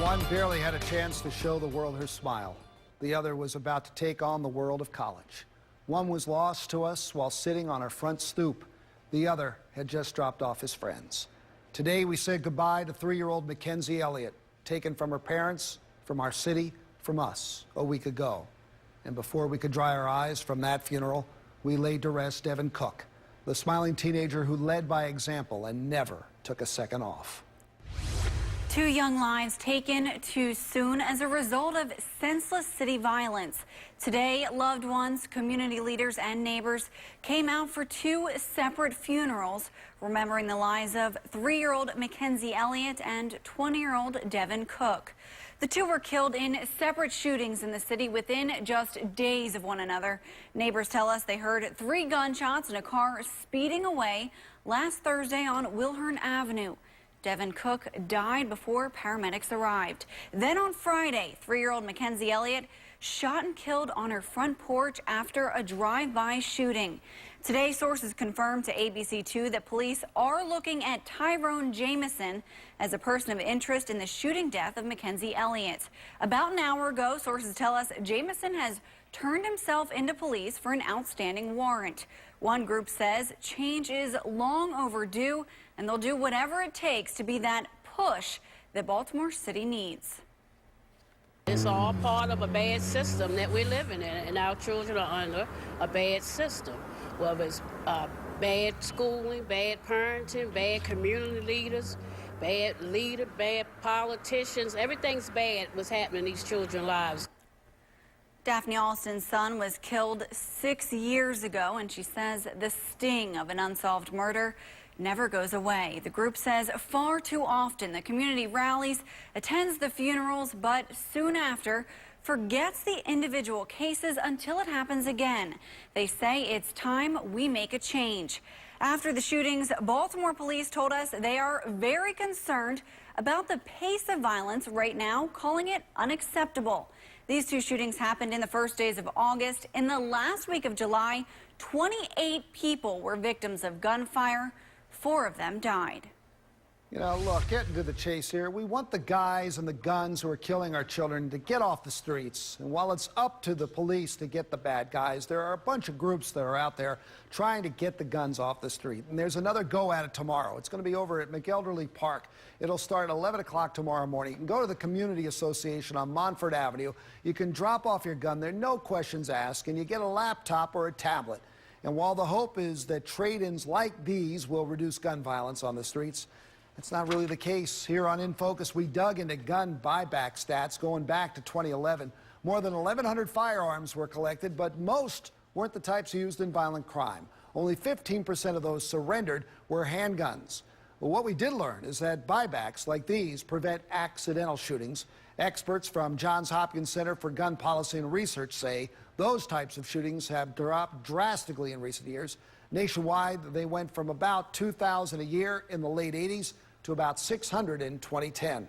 One barely had a chance to show the world her smile. The other was about to take on the world of college. One was lost to us while sitting on our front stoop. The other had just dropped off his friends. Today we said goodbye to 3-year-old Mackenzie Elliott, taken from her parents, from our city, from us a week ago. And before we could dry our eyes from that funeral, we laid to rest Devin Cook, the smiling teenager who led by example and never took a second off. 2 young lives taken too soon as a result of senseless city violence. Today, loved ones, community leaders, and neighbors came out for 2 separate funerals, remembering the lives of 3-year-old Mackenzie Elliott and 20-year-old Devin Cook. The 2 were killed in separate shootings in the city within just days of one another. Neighbors tell us they heard 3 gunshots in a car speeding away last Thursday on Wilhern Avenue. Devin Cook died before paramedics arrived. Then on Friday, 3-year-old Mackenzie Elliott shot and killed on her front porch after a drive-by shooting. Today, sources confirmed to ABC2 that police are looking at Tyrone Jamison as a person of interest in the shooting death of Mackenzie Elliott. About an hour ago, sources tell us Jamison has turned himself into police for an outstanding warrant. One group says change is long overdue, and they'll do whatever it takes to be that push that Baltimore City needs. It's all part of a bad system that we're living in, and our children are under a bad system. Whether it's bad schooling, bad parenting, bad community leaders, bad politicians, everything's bad what's happening in these children's lives. Daphne Alston's son was killed 6 years ago, and she says the sting of an unsolved murder never goes away. The group says far too often the community rallies, attends the funerals, but soon after forgets the individual cases until it happens again. They say it's time we make a change. After the shootings, Baltimore police told us they are very concerned about the pace of violence right now, calling it unacceptable. These 2 shootings happened in the first days of August. In the last week of July, 28 people were victims of gunfire. 4 of them died. You know, look, getting to the chase here, we want the guys and the guns who are killing our children to get off the streets. And while it's up to the police to get the bad guys, there are a bunch of groups that are out there trying to get the guns off the street. And there's another go at it tomorrow. It's going to be over at McElderly Park. It'll start at 11 o'clock tomorrow morning. You can go to the Community Association on Montford Avenue. You can drop off your gun there, no questions asked, and you get a laptop or a tablet. And while the hope is that trade-ins like these will reduce gun violence on the streets, it's not really the case. Here on In Focus, we dug into gun buyback stats going back to 2011. More than 1,100 firearms were collected, but most weren't the types used in violent crime. Only 15% of those surrendered were handguns. Well, what we did learn is that buybacks like these prevent accidental shootings. Experts from Johns Hopkins Center for Gun Policy and Research say those types of shootings have dropped drastically in recent years. Nationwide, they went from about 2,000 a year in the late 80s to about 600 in 2010.